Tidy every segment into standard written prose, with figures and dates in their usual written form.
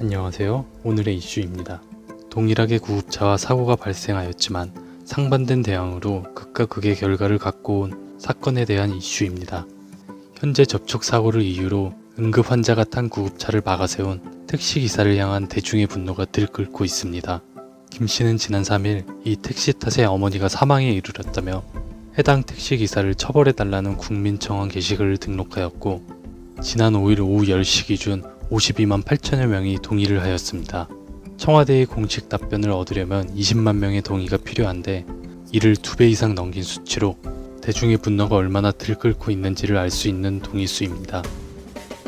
안녕하세요. 오늘의 이슈입니다. 동일하게 구급차와 사고가 발생하였지만 상반된 대응으로 극과 극의 결과를 갖고 온 사건에 대한 이슈입니다. 현재 접촉사고를 이유로 응급 환자가 탄 구급차를 막아세운 택시기사를 향한 대중의 분노가 들끓고 있습니다. 김씨는 지난 3일 이 택시 탓에 어머니가 사망에 이르렀다며 해당 택시기사를 처벌해달라는 국민청원 게시글을 등록하였고, 지난 5일 오후 10시 기준 52만 8천여 명이 동의를 하였습니다. 청와대의 공식 답변을 얻으려면 20만 명의 동의가 필요한데, 이를 2배 이상 넘긴 수치로 대중의 분노가 얼마나 들끓고 있는지를 알 수 있는 동의수입니다.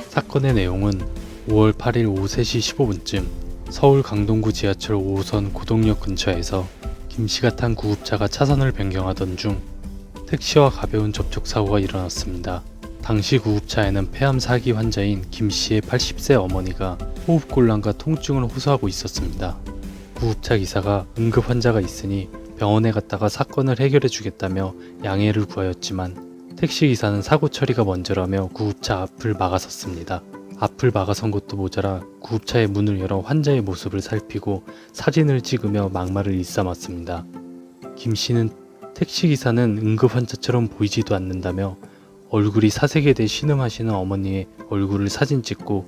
사건의 내용은 5월 8일 오후 3시 15분쯤 서울 강동구 지하철 5호선 고동역 근처에서 김씨가 탄 구급차가 차선을 변경하던 중 택시와 가벼운 접촉사고가 일어났습니다. 당시 구급차에는 폐암 4기 환자인 김씨의 80세 어머니가 호흡곤란과 통증을 호소하고 있었습니다. 구급차 기사가 응급 환자가 있으니 병원에 갔다가 사건을 해결해 주겠다며 양해를 구하였지만 택시기사는 사고 처리가 먼저라며 구급차 앞을 막아섰습니다. 앞을 막아선 것도 모자라 구급차의 문을 열어 환자의 모습을 살피고 사진을 찍으며 막말을 일삼았습니다. 김씨는 택시기사는 응급 환자처럼 보이지도 않는다며 얼굴이 사색에 신음하시는 어머니의 얼굴을 사진 찍고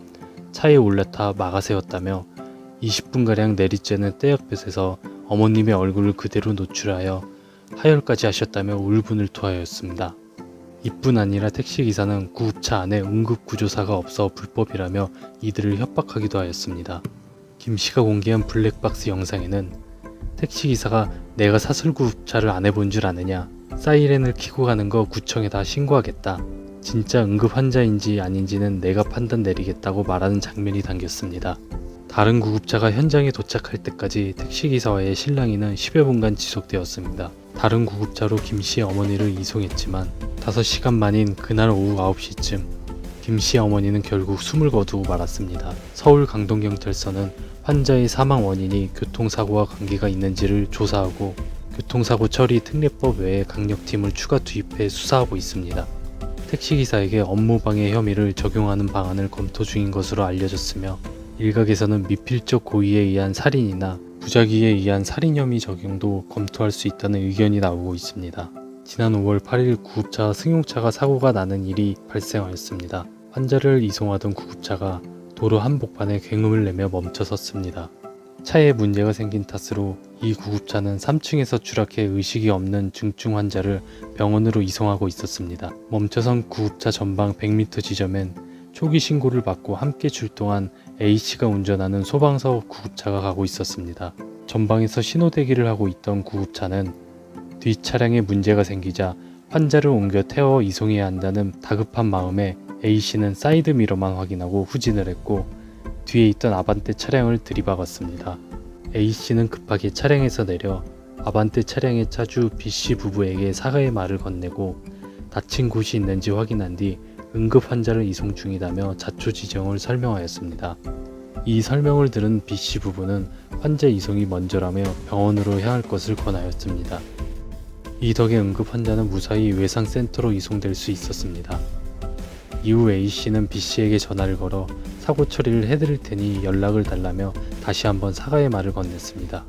차에 올라타 막아세웠다며 20분가량 내리쬐는 떼역볕에서 어머님의 얼굴을 그대로 노출하여 하혈까지 하셨다며 울분을 토하였습니다. 이뿐 아니라 택시기사는 구급차 안에 응급구조사가 없어 불법이라며 이들을 협박하기도 하였습니다. 김씨가 공개한 블랙박스 영상에는 택시기사가 내가 사슬구급차를 안 해본 줄 아느냐, 사이렌을 켜고 가는 거 구청에다 신고하겠다, 진짜 응급 환자인지 아닌지는 내가 판단 내리겠다고 말하는 장면이 담겼습니다. 다른 구급차가 현장에 도착할 때까지 택시기사와의 실랑이는 10여 분간 지속되었습니다. 다른 구급차로 김씨의 어머니를 이송했지만 5시간 만인 그날 오후 9시쯤 김씨의 어머니는 결국 숨을 거두고 말았습니다. 서울 강동경찰서는 환자의 사망 원인이 교통사고와 관계가 있는지를 조사하고 교통사고 처리 특례법 외에 강력팀을 추가 투입해 수사하고 있습니다. 택시기사에게 업무방해 혐의를 적용하는 방안을 검토 중인 것으로 알려졌으며, 일각에서는 미필적 고의에 의한 살인이나 부작위에 의한 살인 혐의 적용도 검토할 수 있다는 의견이 나오고 있습니다. 지난 5월 8일 구급차와 승용차가 사고가 나는 일이 발생하였습니다. 환자를 이송하던 구급차가 도로 한복판에 굉음을 내며 멈춰섰습니다. 차에 문제가 생긴 탓으로 이 구급차는 3층에서 추락해 의식이 없는 중증 환자를 병원으로 이송하고 있었습니다. 멈춰선 구급차 전방 100m 지점엔 초기 신고를 받고 함께 출동한 A씨가 운전하는 소방서 구급차가 가고 있었습니다. 전방에서 신호대기를 하고 있던 구급차는 뒷 차량에 문제가 생기자 환자를 옮겨 태워 이송해야 한다는 다급한 마음에 A씨는 사이드미러만 확인하고 후진을 했고, 뒤에 있던 아반떼 차량을 들이박았습니다. A씨는 급하게 차량에서 내려 아반떼 차량의 차주 B씨 부부에게 사과의 말을 건네고 다친 곳이 있는지 확인한 뒤 응급 환자를 이송 중이다며 자초지종을 설명하였습니다. 이 설명을 들은 B씨 부부는 환자 이송이 먼저라며 병원으로 향할 것을 권하였습니다. 이 덕에 응급 환자는 무사히 외상센터로 이송될 수 있었습니다. 이후 A씨는 B씨에게 전화를 걸어 사고 처리를 해드릴 테니 연락을 달라며 다시 한번 사과의 말을 건넸습니다.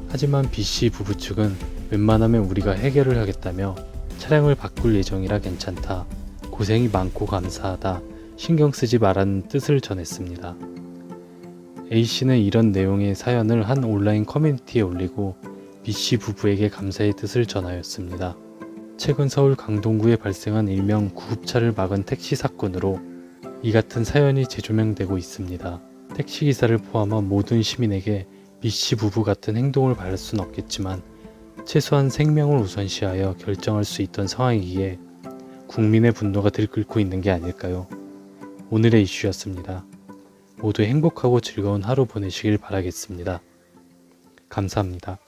하지만 B씨 부부 측은 웬만하면 우리가 해결을 하겠다며 차량을 바꿀 예정이라 괜찮다, 고생이 많고 감사하다, 신경 쓰지 말라는 뜻을 전했습니다. A씨는 이런 내용의 사연을 한 온라인 커뮤니티에 올리고 B씨 부부에게 감사의 뜻을 전하였습니다. 최근 서울 강동구에 발생한 일명 구급차를 막은 택시 사건으로 이 같은 사연이 재조명되고 있습니다. 택시기사를 포함한 모든 시민에게 B씨 부부 같은 행동을 바랄 순 없겠지만 최소한 생명을 우선시하여 결정할 수 있던 상황이기에 국민의 분노가 들끓고 있는 게 아닐까요? 오늘의 이슈였습니다. 모두 행복하고 즐거운 하루 보내시길 바라겠습니다. 감사합니다.